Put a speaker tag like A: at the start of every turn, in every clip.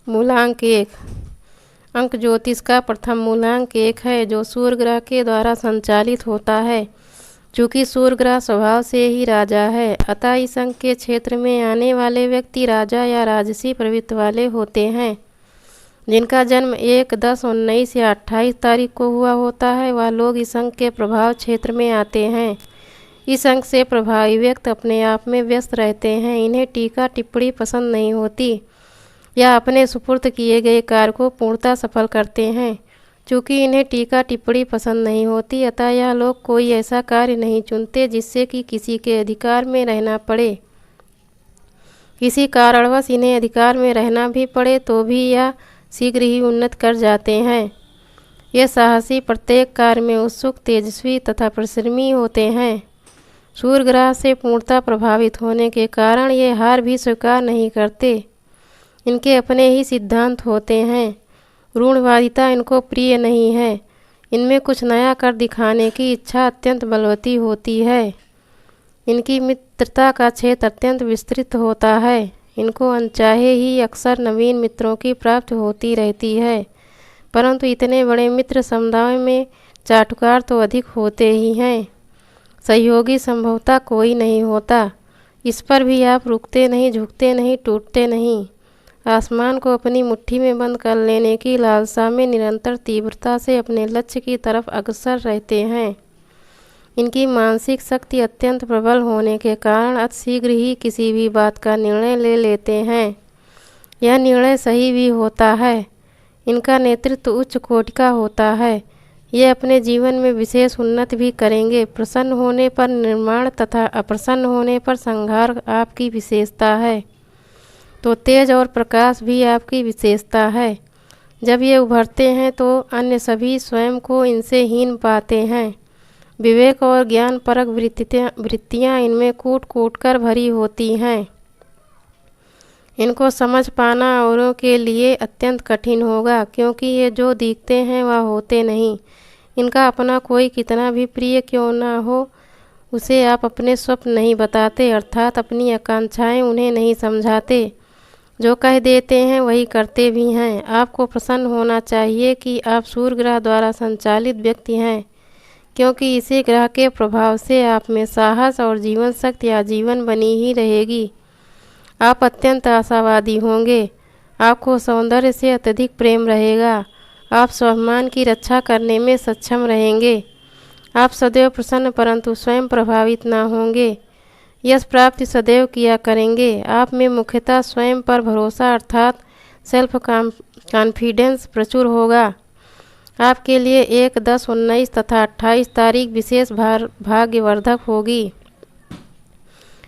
A: मूलांक 1। अंक ज्योतिष का प्रथम मूलांक 1 है, जो सूर्य ग्रह के द्वारा संचालित होता है। चूँकि सूर्य ग्रह स्वभाव से ही राजा है, अतः इस अंक के क्षेत्र में आने वाले व्यक्ति राजा या राजसी प्रवृत्ति वाले होते हैं। जिनका जन्म 1, 10, 19 या 28 तारीख को हुआ होता है, वह लोग इस अंक के प्रभाव क्षेत्र में आते हैं। इस अंक से प्रभावी व्यक्ति अपने आप में व्यस्त रहते हैं। इन्हें टीका टिप्पणी पसंद नहीं होती या अपने सुपुर्द किए गए कार्य को पूर्णतः सफल करते हैं। चूँकि इन्हें टीका टिप्पणी पसंद नहीं होती, अतः यह लोग कोई ऐसा कार्य नहीं चुनते जिससे कि किसी के अधिकार में रहना पड़े। किसी कारणवश इन्हें अधिकार में रहना भी पड़े तो भी यह शीघ्र ही उन्नत कर जाते हैं। ये साहसी, प्रत्येक कार्य में उत्सुक, तेजस्वी तथा परिश्रमी होते हैं। सूर्य ग्रह से पूर्णतः प्रभावित होने के कारण ये हार भी स्वीकार नहीं करते। इनके अपने ही सिद्धांत होते हैं। रूढ़वादिता इनको प्रिय नहीं है। इनमें कुछ नया कर दिखाने की इच्छा अत्यंत बलवती होती है। इनकी मित्रता का क्षेत्र अत्यंत विस्तृत होता है। इनको अनचाहे ही अक्सर नवीन मित्रों की प्राप्ति होती रहती है, परंतु इतने बड़े मित्र समुदाय में चाटुकार तो अधिक होते ही हैं। सहयोगी संभवतः कोई नहीं होता। इस पर भी आप रुकते नहीं, झुकते नहीं, टूटते नहीं। आसमान को अपनी मुट्ठी में बंद कर लेने की लालसा में निरंतर तीव्रता से अपने लक्ष्य की तरफ अग्रसर रहते हैं। इनकी मानसिक शक्ति अत्यंत प्रबल होने के कारण अतिशीघ्र ही किसी भी बात का निर्णय ले लेते हैं। यह निर्णय सही भी होता है। इनका नेतृत्व उच्च कोटि का होता है। ये अपने जीवन में विशेष उन्नति भी करेंगे। प्रसन्न होने पर निर्माण तथा अप्रसन्न होने पर संहार आपकी विशेषता है, तो तेज और प्रकाश भी आपकी विशेषता है। जब ये उभरते हैं तो अन्य सभी स्वयं को इनसे हीन पाते हैं। विवेक और ज्ञान परक वृत्तियाँ इनमें कूट कूट कर भरी होती हैं। इनको समझ पाना औरों के लिए अत्यंत कठिन होगा, क्योंकि ये जो दिखते हैं वह होते नहीं। इनका अपना कोई कितना भी प्रिय क्यों ना हो, उसे आप अपने स्वप्न नहीं बताते, अर्थात अपनी आकांक्षाएं उन्हें नहीं समझाते। जो कह देते हैं वही करते भी हैं। आपको प्रसन्न होना चाहिए कि आप सूर्य ग्रह द्वारा संचालित व्यक्ति हैं, क्योंकि इसी ग्रह के प्रभाव से आप में साहस और जीवन शक्ति आजीवन बनी ही रहेगी। आप अत्यंत आशावादी होंगे। आपको सौंदर्य से अत्यधिक प्रेम रहेगा। आप स्वाभिमान की रक्षा करने में सक्षम रहेंगे। आप सदैव प्रसन्न परंतु स्वयं प्रभावित ना होंगे। यश प्राप्ति सदैव किया करेंगे। आप में मुख्यतः स्वयं पर भरोसा अर्थात सेल्फ कॉन्फिडेंस प्रचुर होगा। आपके लिए 1, 10, 19 तथा 28 तारीख विशेष भाग्यवर्धक होगी।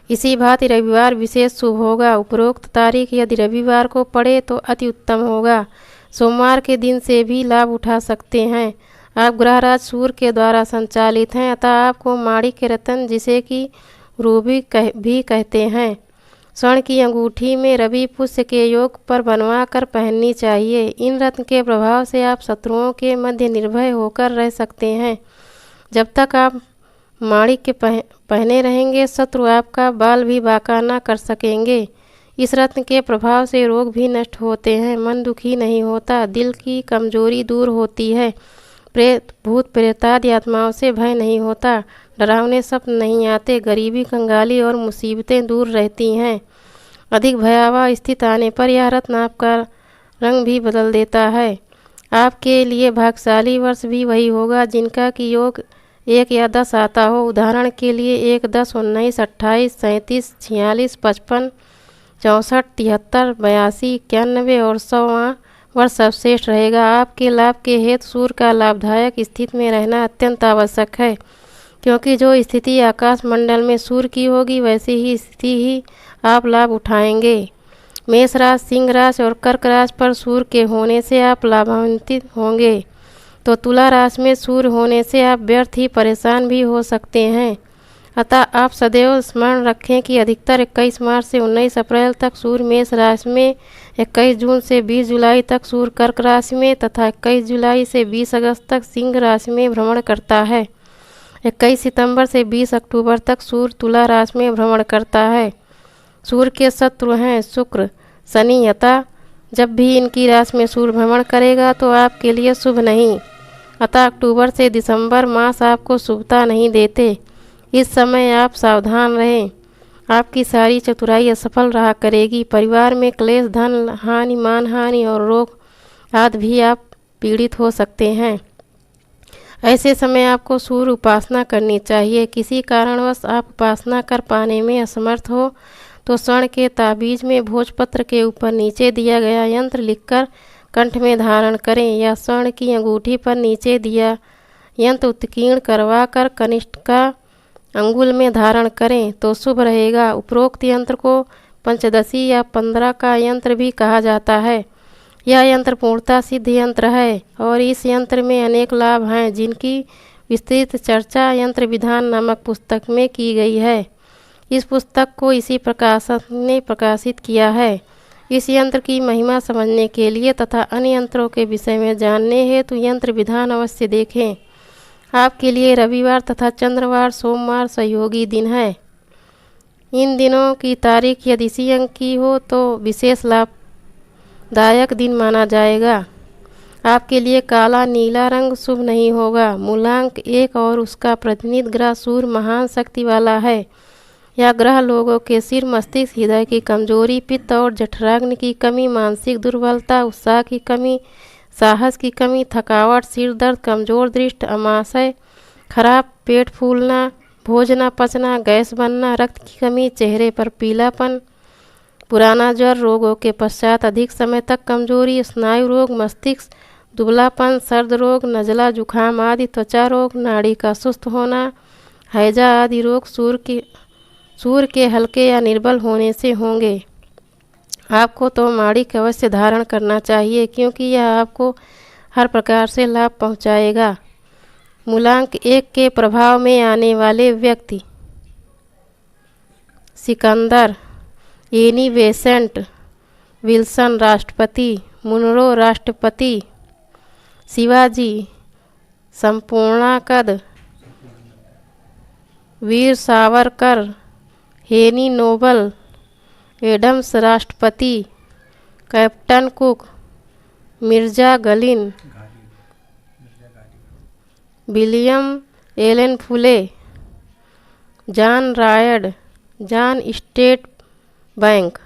A: इसी भांति रविवार विशेष शुभ होगा। उपरोक्त तारीख यदि रविवार को पड़े तो अति उत्तम होगा। सोमवार के दिन से भी लाभ उठा सकते हैं। आप ग्रहराज सूर्य के द्वारा संचालित हैं, अतः आपको माणिक्य रत्न, जिसे कि रूबी भी कहते हैं, स्वर्ण की अंगूठी में रवि पुष्य के योग पर बनवा कर पहननी चाहिए। इन रत्न के प्रभाव से आप शत्रुओं के मध्य निर्भय होकर रह सकते हैं। जब तक आप माणिक्य पहने रहेंगे, शत्रु आपका बाल भी बांका ना कर सकेंगे। इस रत्न के प्रभाव से रोग भी नष्ट होते हैं, मन दुखी नहीं होता, दिल की कमजोरी दूर होती है, प्रेत भूत प्रेतादि आत्माओं से भय नहीं होता, डरावने स्वप्न नहीं आते, गरीबी, कंगाली और मुसीबतें दूर रहती हैं। अधिक भयावह स्थिति आने पर यह रत्न आपका रंग भी बदल देता है। आपके लिए भाग्यशाली वर्ष भी वही होगा जिनका कि योग 1 या 10 आता हो। उदाहरण के लिए 1, 10, 19, 28, 37, 46, 55, 64, 73, 82, 91 और 100वां वर्ष सर्वश्रेष्ठ रहेगा। आपके लाभ के हेतु सूर्य का लाभदायक स्थिति में रहना अत्यंत आवश्यक है, क्योंकि जो स्थिति आकाश मंडल में सूर्य की होगी वैसी ही स्थिति ही आप लाभ उठाएंगे। मेष राशि, सिंह राशि और कर्क राशि पर सूर्य के होने से आप लाभान्वित होंगे, तो तुला राशि में सूर्य होने से आप व्यर्थ ही परेशान भी हो सकते हैं। अतः आप सदैव स्मरण रखें कि अधिकतर 21 मार्च से 19 अप्रैल तक सूर्य मेष राशि में, 21 जून से 20 जुलाई तक सूर्य कर्क राशि में तथा 21 जुलाई से 20 अगस्त तक सिंह राशि में भ्रमण करता है। 21 सितंबर से 20 अक्टूबर तक सूर्य तुला राशि में भ्रमण करता है। सूर्य के शत्रु हैं शुक्र, शनि, अतः जब भी इनकी राशि में सूर्य भ्रमण करेगा तो आपके लिए शुभ नहीं। अतः अक्टूबर से दिसंबर मास आपको शुभता नहीं देते। इस समय आप सावधान रहें। आपकी सारी चतुराई असफल रहा करेगी। परिवार में क्लेश, धन हानि, मान हानि और रोग आदि भी आप पीड़ित हो सकते हैं। ऐसे समय आपको सूर्य उपासना करनी चाहिए। किसी कारणवश आप उपासना कर पाने में असमर्थ हो तो स्वर्ण के ताबीज में भोजपत्र के ऊपर नीचे दिया गया यंत्र लिखकर कंठ में धारण करें या स्वर्ण की अंगूठी पर नीचे दिया यंत्र उत्कीर्ण करवा कर कनिष्ठ का अंगुल में धारण करें तो शुभ रहेगा। उपरोक्त यंत्र को पंचदशी या 15 का यंत्र भी कहा जाता है। यह यंत्र पूर्णतः सिद्ध यंत्र है और इस यंत्र में अनेक लाभ हैं जिनकी विस्तृत चर्चा यंत्र विधान नामक पुस्तक में की गई है। इस पुस्तक को इसी प्रकाशक ने प्रकाशित किया है। इस यंत्र की महिमा समझने के लिए तथा अन्य यंत्रों के विषय में जानने हेतु यंत्र विधान अवश्य देखें। आपके लिए रविवार तथा चंद्रवार, सोमवार सहयोगी दिन है। इन दिनों की तारीख यदि इसी अंक की हो तो विशेष लाभदायक दिन माना जाएगा। आपके लिए काला नीला रंग शुभ नहीं होगा। मूलांक 1 और उसका प्रतिनिधि ग्रह सूर्य महान शक्ति वाला है। यह ग्रह लोगों के सिर, मस्तिष्क, हृदय की कमजोरी, पित्त और जठराग्नि की कमी, मानसिक दुर्बलता, उत्साह की कमी, साहस की कमी, थकावट, सिर दर्द, कमजोर दृष्टि, अमाशय, खराब पेट फूलना, भोजन पचना, गैस बनना, रक्त की कमी, चेहरे पर पीलापन, पुराना ज्वर, रोगों के पश्चात अधिक समय तक कमजोरी, स्नायु रोग, मस्तिष्क दुबलापन, सर्द रोग, नज़ला, जुखाम आदि, त्वचा रोग, नाड़ी का सुस्त होना, हैजा आदि रोग सूर्य के हल्के या निर्बल होने से होंगे। आपको तो माणिक अवश्य धारण करना चाहिए क्योंकि यह आपको हर प्रकार से लाभ पहुंचाएगा। मूलांक 1 के प्रभाव में आने वाले व्यक्ति: सिकंदर, एनी बेसेंट विल्सन राष्ट्रपति, मुनरो राष्ट्रपति, शिवाजी, संपूर्णाकद, वीर सावरकर, हेनी नोबल, एडम्स राष्ट्रपति, captain Cook, Mirza Ghalib, William एलन फुले, जॉन रायड, जॉन स्टेट बैंक।